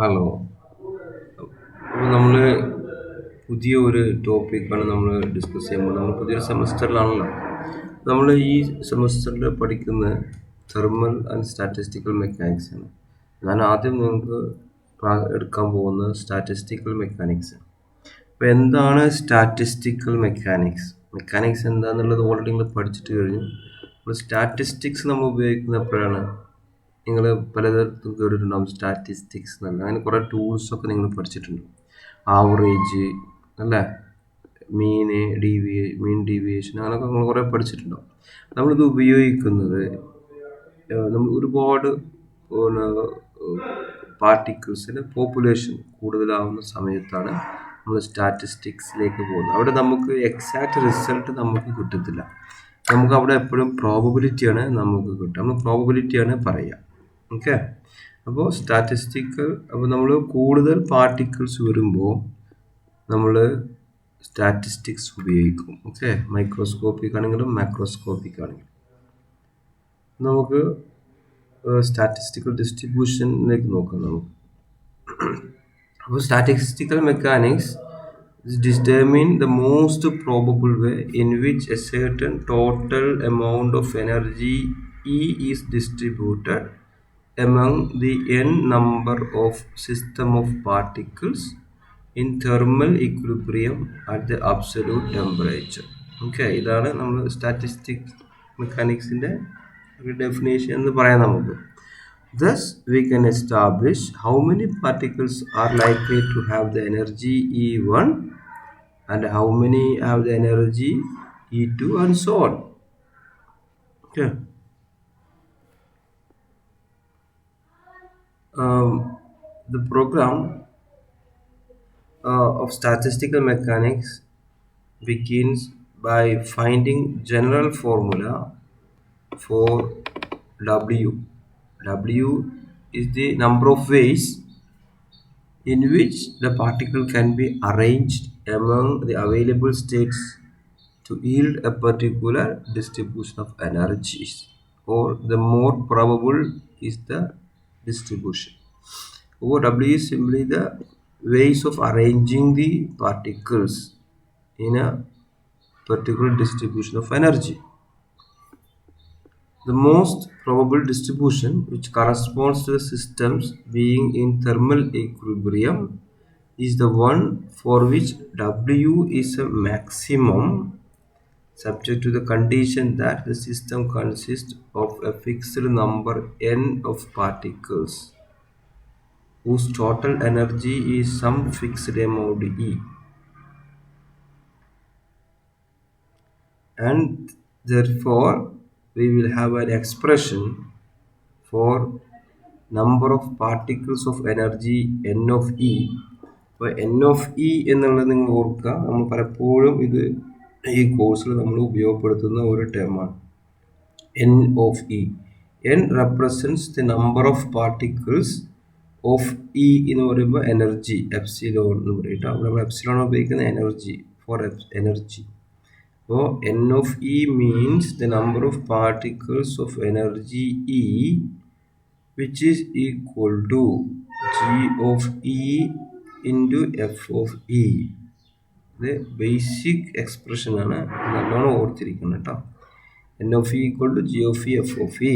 Hello. അപ്പോൾ നമ്മൾ പുതിയ ഒരു ടോപ്പിക്കാണ് നമ്മൾ ഡിസ്കസ് ചെയ്യുമ്പോൾ നമ്മൾ പുതിയൊരു സെമസ്റ്ററിലാണല്ലോ. നമ്മൾ ഈ സെമസ്റ്ററിൽ പഠിക്കുന്ന തെർമൽ ആൻഡ് സ്റ്റാറ്റിസ്റ്റിക്കൽ മെക്കാനിക്സ് ആണ്. ഞാൻ ആദ്യം നിങ്ങൾക്ക് എടുക്കാൻ പോകുന്നത് സ്റ്റാറ്റിസ്റ്റിക്കൽ മെക്കാനിക്സ്. അപ്പോൾ എന്താണ് സ്റ്റാറ്റിസ്റ്റിക്കൽ മെക്കാനിക്സ്? മെക്കാനിക്സ് എന്താണെന്നുള്ളത് ഓൾറെഡി നിങ്ങൾ പഠിച്ചിട്ട് കഴിഞ്ഞു. അപ്പോൾ സ്റ്റാറ്റിസ്റ്റിക്സ് നമ്മൾ ഉപയോഗിക്കുന്ന എപ്പോഴാണ്? നിങ്ങൾ പലതരത്തിൽ കേട്ടിട്ടുണ്ടാകും സ്റ്റാറ്റിസ്റ്റിക്സ് എന്നല്ല, അങ്ങനെ കുറേ ടൂൾസൊക്കെ നിങ്ങൾ പഠിച്ചിട്ടുണ്ട്. ആവറേജ് അല്ലേ, മീൻ ഡീവിയേഷൻ, അങ്ങനെയൊക്കെ നിങ്ങൾ കുറേ പഠിച്ചിട്ടുണ്ടാവും. നമ്മളിത് ഉപയോഗിക്കുന്നത് നമ്മൾ ഒരുപാട് പാർട്ടിക്കിൾസിന് പോപ്പുലേഷൻ കൂടുതലാവുന്ന സമയത്താണ് നമ്മൾ സ്റ്റാറ്റിസ്റ്റിക്സിലേക്ക് പോകുന്നത്. അവിടെ നമുക്ക് എക്സാക്റ്റ് റിസൾട്ട് നമുക്ക് കിട്ടത്തില്ല. നമുക്ക് അവിടെ എപ്പോഴും പ്രോബബിലിറ്റിയാണ് നമുക്ക് കിട്ടുക. നമ്മൾ പ്രോബബിലിറ്റിയാണ് പറയുക. ഓക്കെ. അപ്പോൾ അപ്പോൾ നമ്മൾ കൂടുതൽ പാർട്ടിക്കിൾസ് വരുമ്പോൾ നമ്മൾ സ്റ്റാറ്റിസ്റ്റിക്സ് ഉപയോഗിക്കും. ഓക്കെ. മൈക്രോസ്കോപ്പിക് ആണെങ്കിലും മാക്രോസ്കോപ്പിക് ആണെങ്കിലും നമുക്ക് സ്റ്റാറ്റിസ്റ്റിക്കൽ ഡിസ്ട്രിബ്യൂഷനിലേക്ക് നോക്കാം. നമുക്ക് അപ്പോൾ statistical mechanics determine the most probable way in which a certain total amount of energy E is distributed among the n number of system of particles in thermal equilibrium at the absolute temperature. Okay, ഇതാണ് നമ്മൾ statistic മെക്കാനിക്സിൻ്റെ ഒരു definition എന്ന് പറയാം നമുക്ക്. Thus, we can establish how many particles are likely to have the energy E1 and how many have the energy E2 and so on. Okay. The program of statistical mechanics begins by finding general formula for W. W is the number of ways in which the particle can be arranged among the available states to yield a particular distribution of energies, or the more probable is the distribution. W is simply the ways of arranging the particles in a particular distribution of energy. The most probable distribution, which corresponds to the systems being in thermal equilibrium, is the one for which W is a maximum, subject to the condition that the system consists of a fixed number n of particles whose total energy is some fixed amount E, and therefore we will have an expression for number of particles of energy n of E. അപ്പോൾ n of E എന്നുള്ളത് നിങ്ങൾ ഓർക്കുക, നമ്മൾ പലപ്പോഴും ഇത് ഈ കോഴ്സിൽ നമ്മൾ ഉപയോഗപ്പെടുത്തുന്ന ഒരു ടേമാണ് n of E. n represents the number of particles of E എന്ന് പറയുമ്പോൾ എനർജി എപ്സിലോൺ എന്ന് പറയും. അവിടെ നമ്മൾ എപ്സിലോൺ ഉപയോഗിക്കുന്ന എനർജി ഫോർ എനർജി. അപ്പോൾ n of E means the number of particles of energy E, which is equal to G of E into F of E. ഇത് basic expression ആണ്, നല്ലോണം ഓർത്തിരിക്കണം കേട്ടോ. n of E equal to G of E F of E.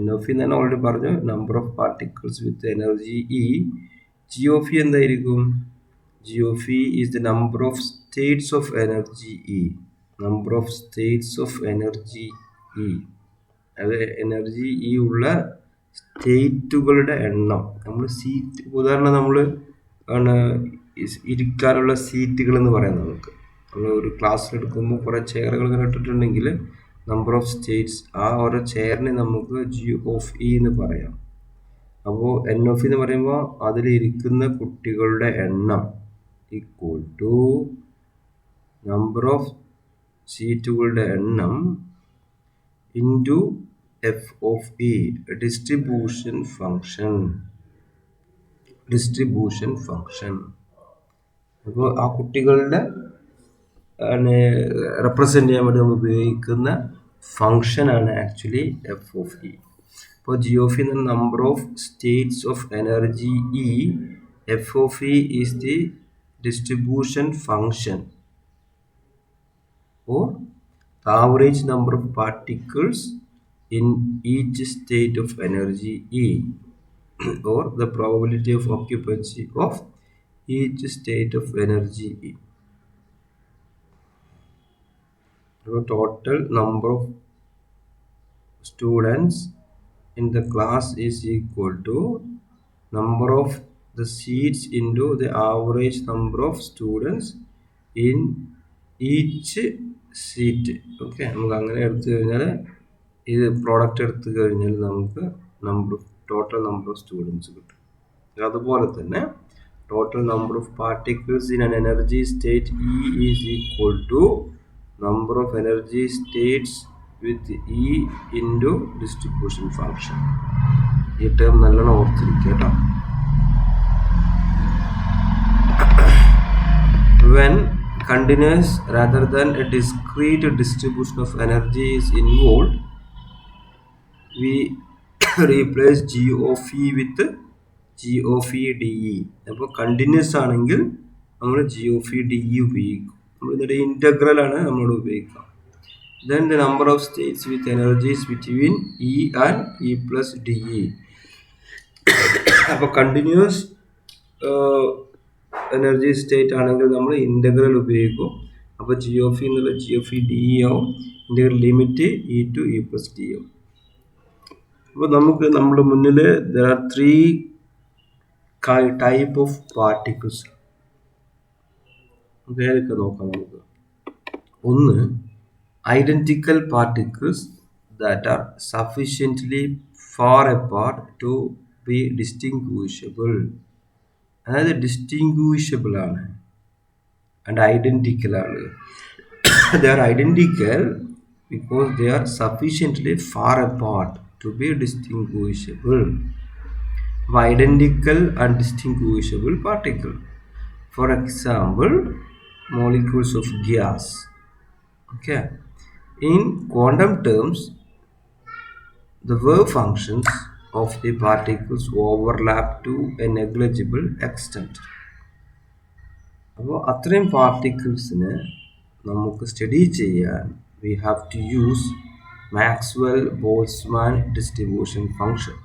n of E എന്ന് already പറഞ്ഞു, number of particles with energy E. G of E എന്തായിരിക്കും? G of E is the number of states of energy E. Number of States of energy E, അത് energy E ഉള്ള സ്റ്റേറ്റുകളുടെ എണ്ണം. നമ്മൾ seat, ഉദാഹരണം നമ്മൾ ഇരിക്കാനുള്ള സീറ്റുകൾ എന്ന് പറയാം. നമ്മൾ ഒരു ക്ലാസ്സിൽ എടുക്കുമ്പോൾ കുറേ ചെയറുകൾ ഇങ്ങനെ ഇട്ടിട്ടുണ്ടെങ്കിൽ നമ്പർ ഓഫ് സ്റ്റേറ്റ്സ്, ആ ഓരോ ചെയറിനെ നമുക്ക് ജി ഓഫ് ഇ എന്ന് പറയാം. അപ്പോൾ എൻ ഓഫ് എന്ന് പറയുമ്പോൾ അതിലിരിക്കുന്ന കുട്ടികളുടെ എണ്ണം ഈക്വൽ ടു നമ്പർ ഓഫ് സീറ്റുകളുടെ എണ്ണം into F of E, distribution function. അപ്പോൾ ആ കുട്ടികളുടെ റെപ്രസെൻ്റ് ചെയ്യാൻ വേണ്ടി നമ്മൾ ഉപയോഗിക്കുന്ന ഫങ്ഷനാണ് ആക്ച്വലി എഫ് ഓഫ് ഇ. അപ്പോൾ g of e എന്ന number of States of energy E, f of e is the distribution function or the average number of particles in each state of energy E or the probability of occupancy of each state of energy E. The total number of students in the class is equal to number of the seats into the average number of students in each seat. Okay, നമുക്ക് അങ്ങനെ എടുത്തു കഴിഞ്ഞാൽ ഇത് product എടുത്തു കഴിഞ്ഞാൽ നമുക്ക് total number of students കിട്ടും. അതുപോലെ തന്നെ total number of particles in an energy state E is equal to number of energy states with E into distribution function. ഈ ടേം നല്ലോണം ഓർത്തിരിക്കുക കേട്ടോ. When continuous rather than a discrete distribution of energy is involved, we replace g of e with g of e de. അപ്പോൾ continuous ആണെങ്കിൽ നമ്മൾ g of e de ഉപയോഗിക്കും. നമ്മളിതിൻ്റെ integral ആണ് നമ്മളോട് ഉപയോഗിക്കുക. Then the number of states with energies between E and E plus dE. അപ്പോൾ continuous energy state ആണെങ്കിൽ നമ്മൾ ഇൻ്റഗ്രൽ ഉപയോഗിക്കും. അപ്പോൾ ജി ഓഫ് ഇ എന്നുള്ള ജി ഓഫ് ഇ ഡി ആവും. Integral limit E two E plus D ആവും. അപ്പോൾ നമുക്ക് നമ്മുടെ മുന്നിൽ there are 3 type of particles. ഏതൊക്കെ നോക്കാം നമുക്ക്. ഒന്ന്, identical particles that are sufficiently far apart to be distinguishable. അതായത് ഡിസ്റ്റിങ്വിഷബിൾ ആണ് ആൻഡ് ഐഡൻറ്റിക്കൽ ആണ്. they are identical because they are sufficiently far apart to be distinguishable. Identical and distinguishable particle. For example, molecules of gas. Okay. In quantum terms, the wave functions of the particles overlap to a negligible extent. അപ്പോൾ അത്രയും പാർട്ടിക്കിൾസിനെ നമുക്ക് study ചെയ്യാൻ we have to use Maxwell-Boltzmann distribution function.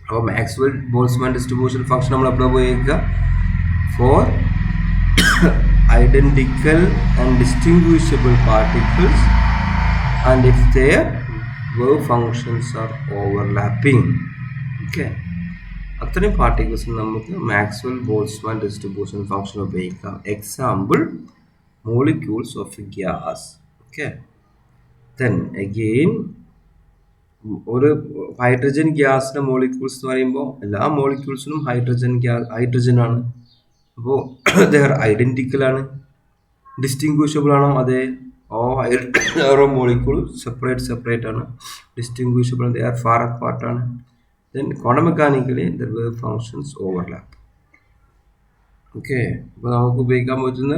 അപ്പോൾ Maxwell-Boltzmann distribution function നമ്മൾ എവിടെ ഉപയോഗിക്കുക? For identical and distinguishable particles and if their wave functions are overlapping. Okay, അത്രയും particles നമുക്ക് മാക്സ്വെൽ ബോൾട്സ്മാൻ ഡിസ്ട്രിബ്യൂഷൻ ഫംഗ്ഷൻ ഉപയോഗിക്കാം. Example, molecules of gas. Okay, then again ഒരു hydrogen ഗ്യാസിൻ്റെ molecules എന്ന് പറയുമ്പോൾ എല്ലാ മോളിക്യൂൾസിനും ഹൈഡ്രജൻ ആണ്. അപ്പോൾ ദേ ആർ ഐഡൻറ്റിക്കൽ ആണ്. ഡിസ്റ്റിങ്വിഷബിൾ ആണോ? അതെ. ഓരോ മോളിക്യൂൾ സെപ്പറേറ്റ് ആണ്. Distinguishable, they are far apart ആണ്. Then quantum mechanically the wave functions overlap. Okay, അപ്പോൾ നമുക്ക് ഉപയോഗിക്കാൻ പറ്റുന്ന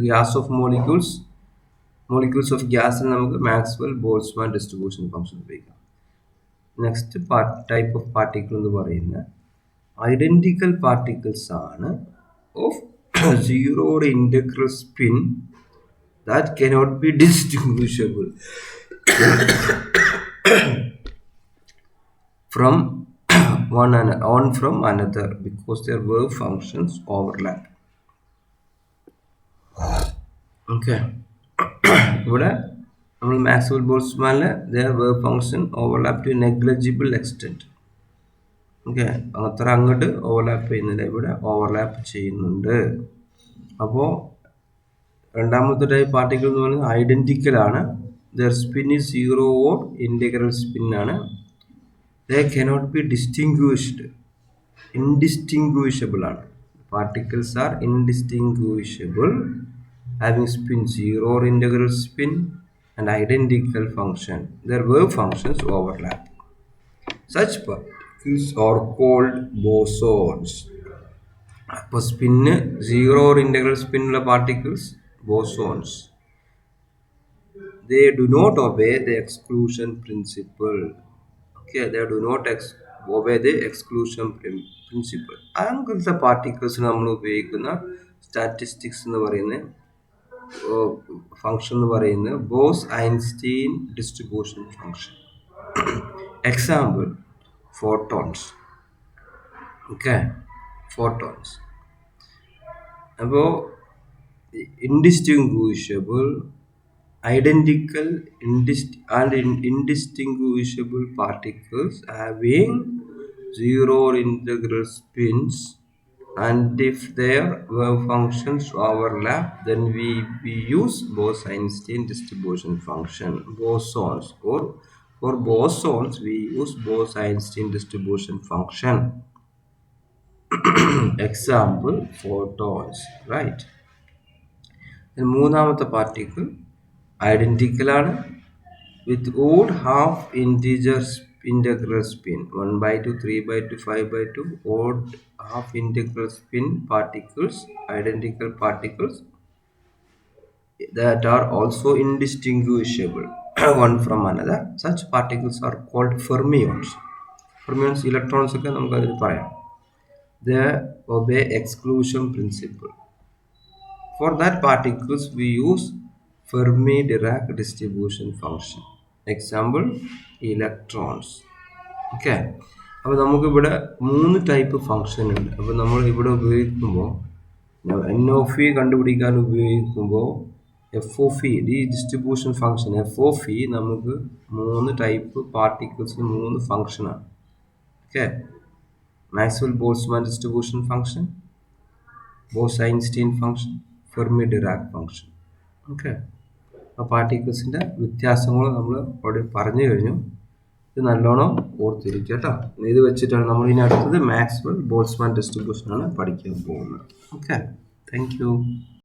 ഗ്യാസ് ഓഫ് മോളിക്യൂൾസ് ഓഫ് ഗ്യാസിന് നമുക്ക് മാക്സ്വെൽ ബോൾട്സ്മാൻ ഡിസ്ട്രിബ്യൂഷൻ ഫംഗ്ഷൻ ഉപയോഗിക്കാം. നെക്സ്റ്റ് ടൈപ്പ് ഓഫ് പാർട്ടിക്കിൾ എന്ന് പറയുന്നത് ഐഡൻറ്റിക്കൽ പാർട്ടിക്കിൾസ് ആണ് of zero integral spin that cannot be distinguishable from one from another because their wave functions overlap. Okay, ഇവിടെ നമ്മൾ Maxwell ബോൾട്സ്മാനിൽ their wave function overlap to a negligible extent. Okay, അത്ര അങ്ങോട്ട് overlap ചെയ്യുന്നില്ല, ഇവിടെ overlap ചെയ്യുന്നുണ്ട്. അപ്പോൾ രണ്ടാമത്തെ ടൈപ്പ് പാർട്ടിക്കിൾ എന്ന് പറയുന്നത് ഐഡൻറ്റിക്കൽ ആണ്. their spin is zero or integral spin ആണ്. They cannot be distinguished. Indistinguishable ആണ്. Particles are indistinguishable, having spin zero or integral spin and identical function. Their wave functions overlap. Such particles are called bosons. അപ്പോൾ spin zero or integral spin ഉള്ള particles bosons. they do not obey the exclusion principle. Okay, they do not obey the exclusion principle. അങ്ങനത്തെ particles നമ്മൾ ഉപയോഗിക്കുന്ന statistics എന്ന് പറയുന്ന function എന്ന് പറയുന്നത് boss Einstein distribution function. Example photons. Okay, photons. അപ്പോൾ ഇൻഡിസ്റ്റിങ്വിഷബിൾ, identical and indistinguishable particles having zero integral spins, and if their wave functions overlap, then we use Bose-Einstein distribution function. Bosons, or for bosons we use Bose-Einstein distribution function. Example photons, right? മൂന്നാമത്തെ particle identical ആണ്, with odd half integral spin 1/2, 3/2, 5/2 odd half integral spin particles, identical particles that are also indistinguishable one from another. Such particles are called fermions. Fermions electrons ഒക്കെ നമുക്ക് അതിൽ പറയാം. They obey exclusion principle. For that particles we use Fermi-Dirac distribution function. Example electrons. Okay, അപ്പോൾ നമുക്കിവിടെ 3 type function ഉണ്ട്. അപ്പോൾ നമ്മൾ ഇവിടെ ഉപയോഗിക്കുമ്പോൾ എൻ ഓഫ് ഇ കണ്ടുപിടിക്കാൻ ഉപയോഗിക്കുമ്പോൾ എഫ് ഓഫ് ഇ, ഈ distribution function F of E നമുക്ക് 3 ടൈപ്പ് പാർട്ടിക്കിൾസിന് 3 ഫംഗ്ഷനാണ്. Okay, Maxwell Boltzmann distribution function, Bose-Einstein function, Fermi-Dirac function. Okay, ആ പാർട്ടിക്കിൾസിൻ്റെ വ്യത്യാസങ്ങൾ നമ്മൾ അവിടെ പറഞ്ഞു കഴിഞ്ഞു. ഇത് നല്ലോണം ഓർത്തിരിക്കുക കേട്ടോ. ഇത് വെച്ചിട്ടാണ് നമ്മൾ ഇനി അടുത്തത് മാക്സ്വെൽ ബോൾട്ട്സ്മാൻ ഡിസ്ട്രിബ്യൂഷനാണ് പഠിക്കാൻ പോകുന്നത്. Okay, thank you.